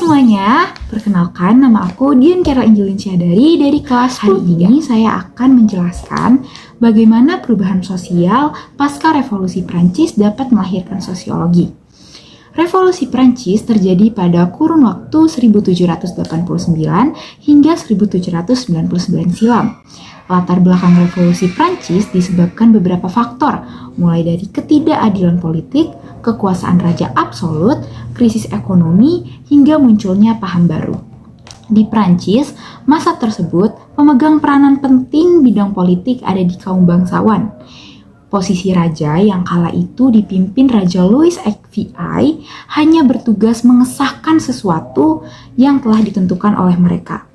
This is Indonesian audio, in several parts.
semuanya, perkenalkan nama aku Dian Kera Angelin Syadari dari kelas 10. Hari ini saya akan menjelaskan bagaimana perubahan sosial pasca revolusi Prancis dapat melahirkan sosiologi. Revolusi Prancis terjadi pada kurun waktu 1789 hingga 1799 silam. Latar belakang revolusi Prancis disebabkan beberapa faktor, mulai dari ketidakadilan politik, kekuasaan raja absolut, krisis ekonomi, hingga munculnya paham baru. Di Prancis, masa tersebut pemegang peranan penting bidang politik ada di kaum bangsawan. Posisi raja yang kala itu dipimpin Raja Louis XVI hanya bertugas mengesahkan sesuatu yang telah ditentukan oleh mereka.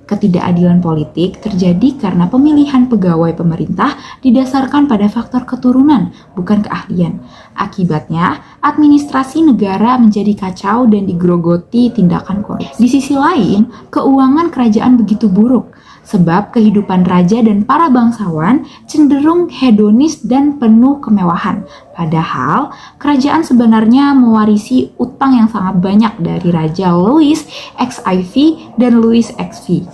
Ketidakadilan politik terjadi karena pemilihan pegawai pemerintah didasarkan pada faktor keturunan, bukan keahlian. Akibatnya, administrasi negara menjadi kacau dan digerogoti tindakan korupsi. Di sisi lain, keuangan kerajaan begitu buruk, sebab kehidupan raja dan para bangsawan cenderung hedonis dan penuh kemewahan. Padahal, kerajaan sebenarnya mewarisi utang yang sangat banyak dari Raja Louis XIV dan Louis XVI.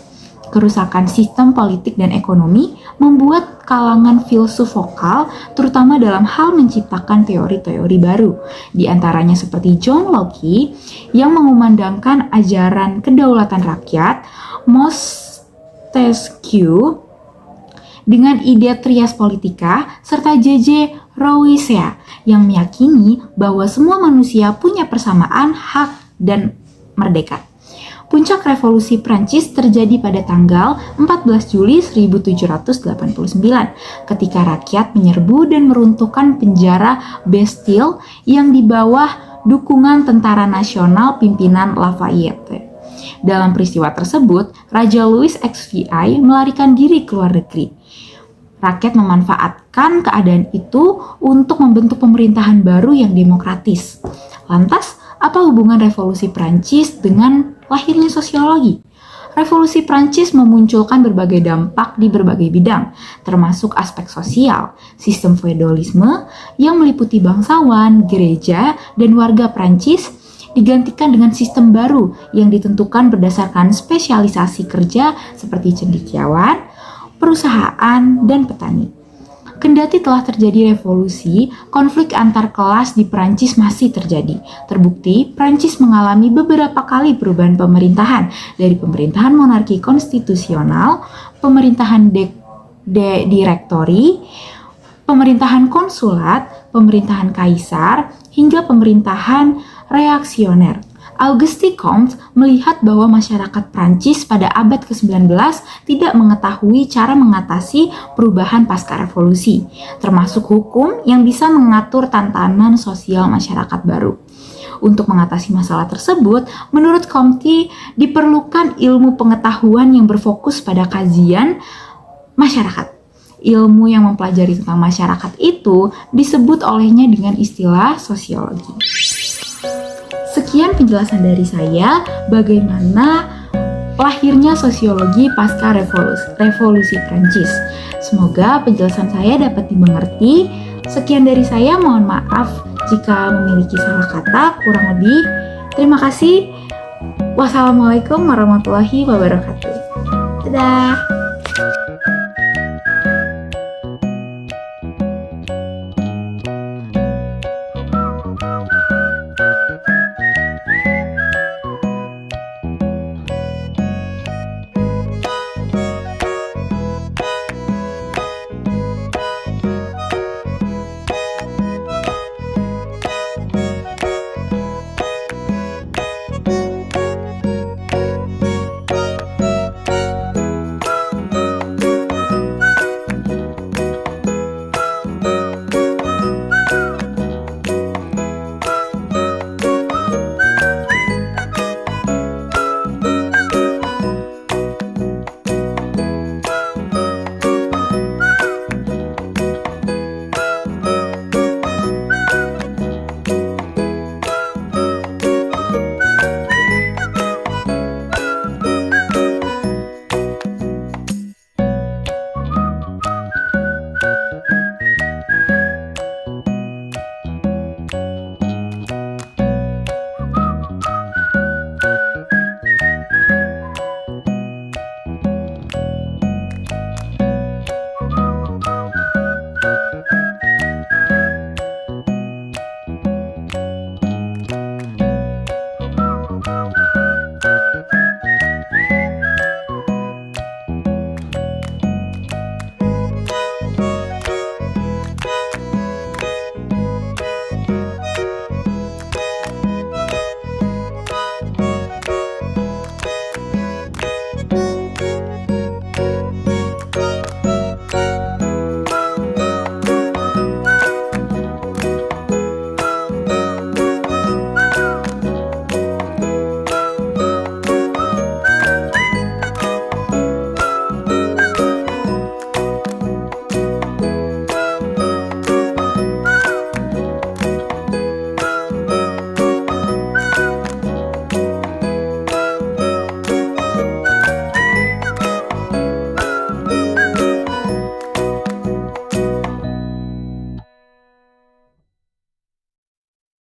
Kerusakan sistem politik dan ekonomi membuat kalangan filsuf vokal, terutama dalam hal menciptakan teori-teori baru. Di antaranya seperti John Locke yang mengumandangkan ajaran kedaulatan rakyat, Montesquieu dengan ide trias politica, serta J.J. Rousseau yang meyakini bahwa semua manusia punya persamaan hak dan merdeka. Puncak revolusi Prancis terjadi pada tanggal 14 Juli 1789 ketika rakyat menyerbu dan meruntuhkan penjara Bastille yang di bawah dukungan tentara nasional pimpinan Lafayette. Dalam peristiwa tersebut, Raja Louis XVI melarikan diri ke luar negeri. Rakyat memanfaatkan keadaan itu untuk membentuk pemerintahan baru yang demokratis. Lantas, apa hubungan revolusi Prancis dengan lahirnya sosiologi? Revolusi Prancis memunculkan berbagai dampak di berbagai bidang, termasuk aspek sosial, sistem feodalisme yang meliputi bangsawan, gereja, dan warga Prancis digantikan dengan sistem baru yang ditentukan berdasarkan spesialisasi kerja seperti cendekiawan, perusahaan, dan petani. Kendati telah terjadi revolusi, konflik antar kelas di Prancis masih terjadi. Terbukti, Prancis mengalami beberapa kali perubahan pemerintahan, dari pemerintahan monarki konstitusional, pemerintahan direktori, pemerintahan konsulat, pemerintahan kaisar, hingga pemerintahan reaksioner. Auguste Comte melihat bahwa masyarakat Prancis pada abad ke-19 tidak mengetahui cara mengatasi perubahan pasca revolusi, termasuk hukum yang bisa mengatur tatanan sosial masyarakat baru. Untuk mengatasi masalah tersebut, menurut Comte diperlukan ilmu pengetahuan yang berfokus pada kajian masyarakat. Ilmu yang mempelajari tentang masyarakat itu disebut olehnya dengan istilah sosiologi. Sekian penjelasan dari saya bagaimana lahirnya sosiologi pasca revolusi Prancis. Semoga penjelasan saya dapat dimengerti. Sekian dari saya, mohon maaf jika memiliki salah kata, kurang lebih. Terima kasih. Wassalamualaikum warahmatullahi wabarakatuh. Dadah.